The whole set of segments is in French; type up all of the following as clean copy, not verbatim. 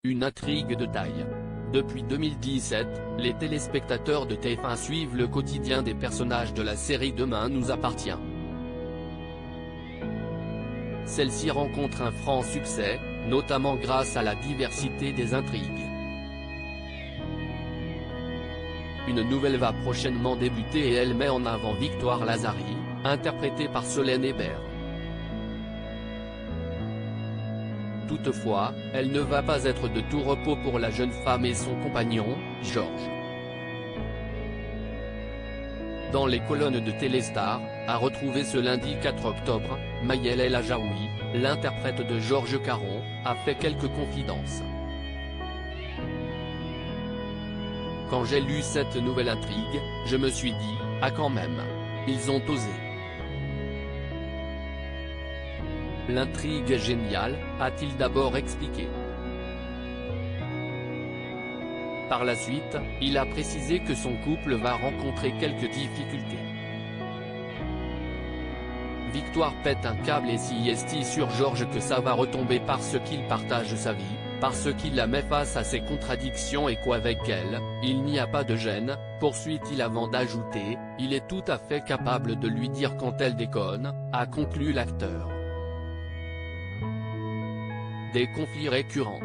une intrigue de taille. Depuis 2017, les téléspectateurs de TF1 suivent le quotidien des personnages de la série Demain nous appartient. Celle-ci rencontre un franc succès, notamment grâce à la diversité des intrigues. Une nouvelle va prochainement débuter et elle met en avant Victoire Lazari, interprétée par Solène Hébert. Toutefois, elle ne va pas être de tout repos pour la jeune femme et son compagnon, Georges. Dans les colonnes de Téléstar, à retrouver ce lundi 4 octobre, Maëlle El Ajaoui, l'interprète de Georges Caron, a fait quelques confidences. Quand j'ai lu cette nouvelle intrigue, je me suis dit, ah quand même, ils ont osé. L'intrigue est géniale, a-t-il d'abord expliqué. Par la suite, il a précisé que son couple va rencontrer quelques difficultés. Victoire pète un câble et s'y sur Georges que ça va retomber parce qu'il partage sa vie, parce qu'il la met face à ses contradictions et qu'avec elle, il n'y a pas de gêne, poursuit-il avant d'ajouter, il est tout à fait capable de lui dire quand elle déconne, a conclu l'acteur. Des conflits récurrents.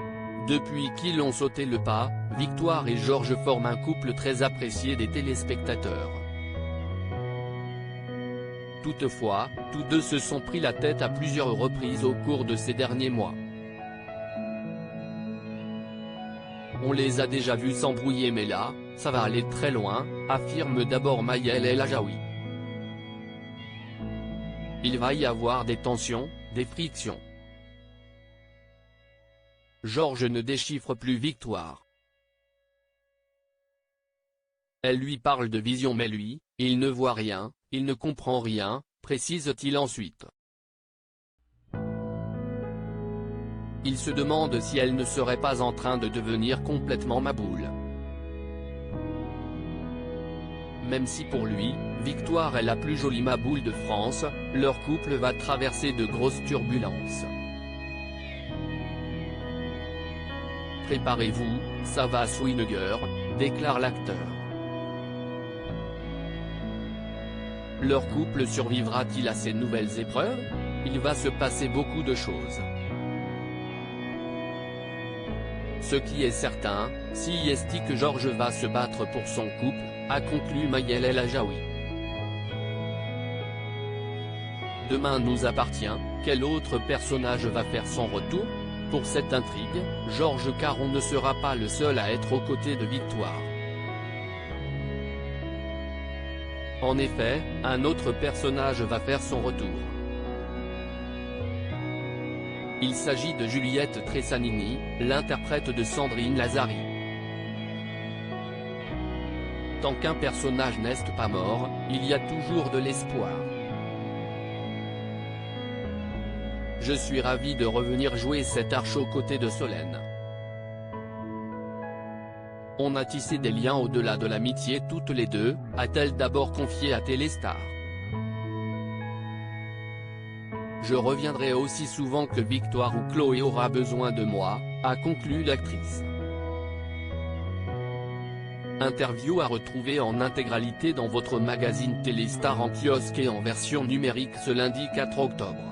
Depuis qu'ils ont sauté le pas, Victoire et Georges forment un couple très apprécié des téléspectateurs. Toutefois, tous deux se sont pris la tête à plusieurs reprises au cours de ces derniers mois. On les a déjà vus s'embrouiller mais là, ça va aller très loin, affirme d'abord Maëlle El Ajaoui. Il va y avoir des tensions, des frictions. Georges ne déchiffre plus Victoire. Elle lui parle de vision mais lui, il ne voit rien, il ne comprend rien, précise-t-il ensuite. Il se demande si elle ne serait pas en train de devenir complètement maboule. Même si pour lui, Victoire est la plus jolie maboule de France, leur couple va traverser de grosses turbulences. Préparez-vous, ça va swinguer, déclare l'acteur. Leur couple survivra-t-il à ces nouvelles épreuves? Il va se passer beaucoup de choses. Ce qui est certain, si est que Georges va se battre pour son couple, a conclu Maëlle El Ajaoui. Demain nous appartient, quel autre personnage va faire son retour? Pour cette intrigue, Georges Caron ne sera pas le seul à être aux côtés de Victoire. En effet, un autre personnage va faire son retour. Il s'agit de Juliette Tressanini, l'interprète de Sandrine Lazari. Tant qu'un personnage n'est pas mort, il y a toujours de l'espoir. Je suis ravi de revenir jouer cet arche aux côtés de Solène. On a tissé des liens au-delà de l'amitié toutes les deux, a-t-elle d'abord confié à Téléstar. Je reviendrai aussi souvent que Victoire ou Chloé aura besoin de moi, a conclu l'actrice. Interview à retrouver en intégralité dans votre magazine Téléstar en kiosque et en version numérique ce lundi 4 octobre.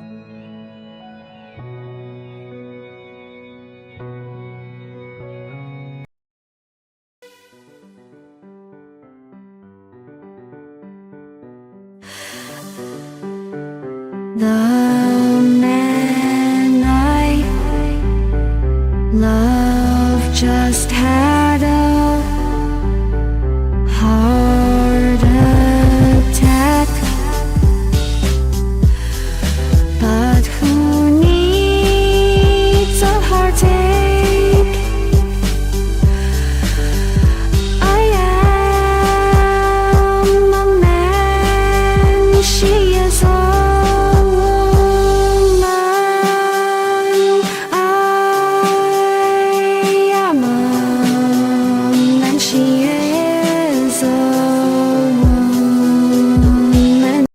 The